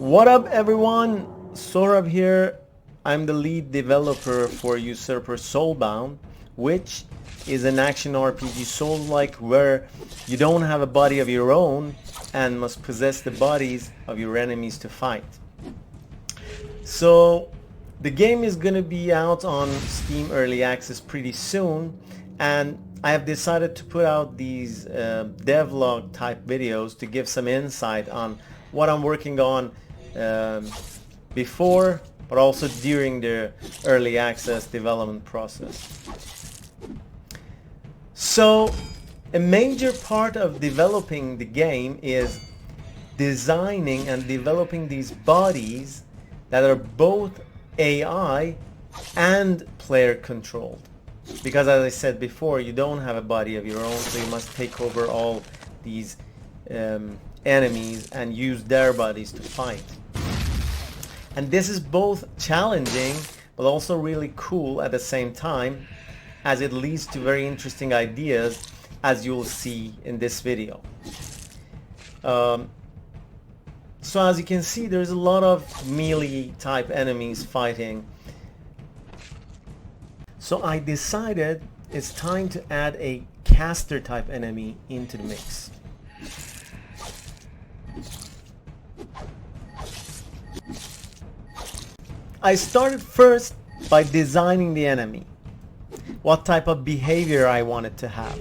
What up everyone, Sorab here. I'm the lead developer for Usurper Soulbound, which is an action RPG soul-like where you don't have a body of your own and must possess the bodies of your enemies to fight. So the game is going to be out on Steam Early Access pretty soon, and I have decided to put out these devlog type videos to give some insight on what I'm working on before, but also during the early access development process. So a major part of developing the game is designing and developing these bodies that are both AI and player controlled. Because as I said before, you don't have a body of your own, so you must take over all these enemies and use their bodies to fight. And this is both challenging but also really cool at the same time, as it leads to very interesting ideas, as you'll see in this video. So as you can see, there's a lot of melee type enemies fighting. So I decided it's time to add a caster type enemy into the mix. I started first by designing the enemy, what type of behavior I wanted to have,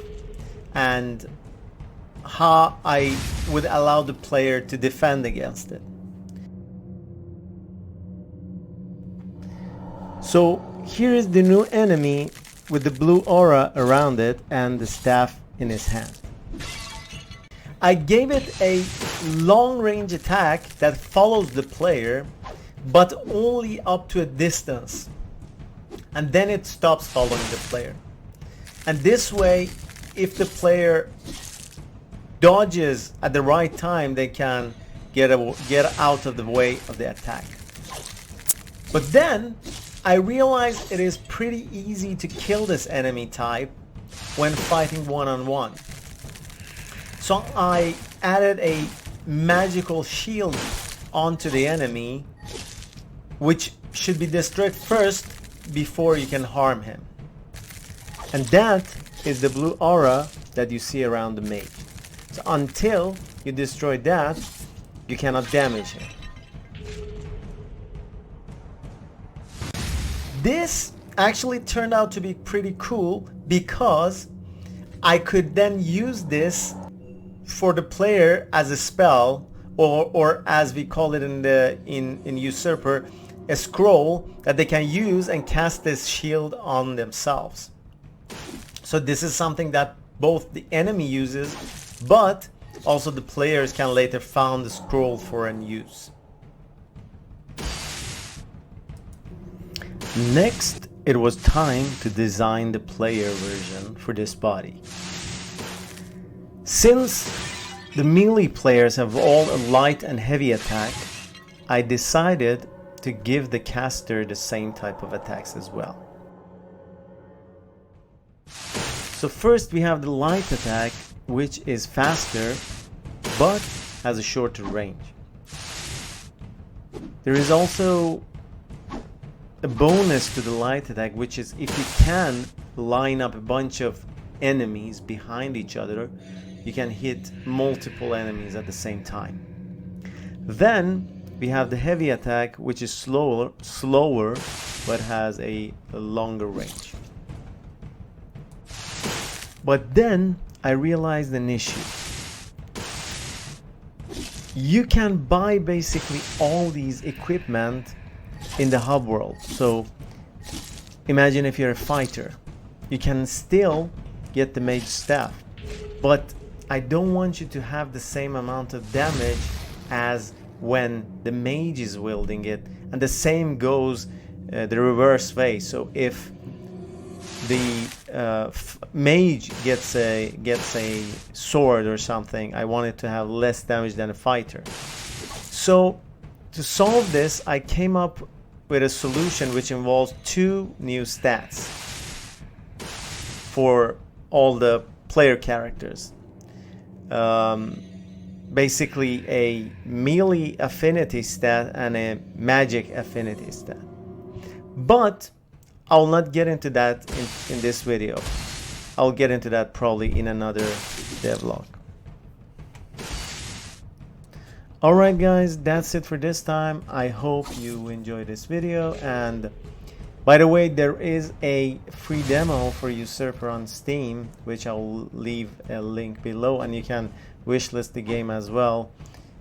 and how I would allow the player to defend against it. So here is the new enemy with the blue aura around it and the staff in his hand. I gave it a long range attack that follows the player, but only up to a distance, and then it stops following the player. And this way, if the player dodges at the right time, they can get out of the way of the attack. But then I realized it is pretty easy to kill this enemy type when fighting one-on-one. So I added a magical shield onto the enemy, which should be destroyed first before you can harm him. And that is the blue aura that you see around the mage. So until you destroy that, you cannot damage him. This actually turned out to be pretty cool because I could then use this for the player as a spell, or as we call it in Usurper, a scroll that they can use and cast this shield on themselves. So this is something that both the enemy uses, but also the players can later find the scroll for an use. Next, it was time to design the player version for this body. Since the melee players have all a light and heavy attack, I decided to give the caster the same type of attacks as well. So first we have the light attack, which is faster but has a shorter range. There is also a bonus to the light attack, which is if you can line up a bunch of enemies behind each other, you can hit multiple enemies at the same time. Then we have the heavy attack, which is slower but has a longer range. But then I realized an issue. You can buy basically all these equipment in the hub world. So imagine if you're a fighter, you can still get the mage staff, but I don't want you to have the same amount of damage as when the mage is wielding it, and the same goes the reverse way. So if the mage gets a sword or something, I want it to have less damage than a fighter. So to solve this, I came up with a solution which involves two new stats for all the player characters. basically a melee affinity stat and a magic affinity stat. But I'll not get into that in this video. I'll get into that probably in another devlog. Alright guys, that's it for this time. I hope you enjoyed this video, and by the way, there is a free demo for Usurper on Steam, which I'll leave a link below, and you can wishlist the game as well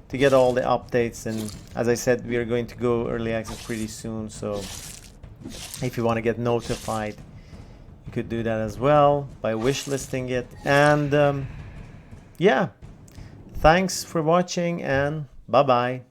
to get all the updates. And as I said, we are going to go early access pretty soon, so if you want to get notified, you could do that as well by wishlisting it. And yeah, thanks for watching, and bye bye.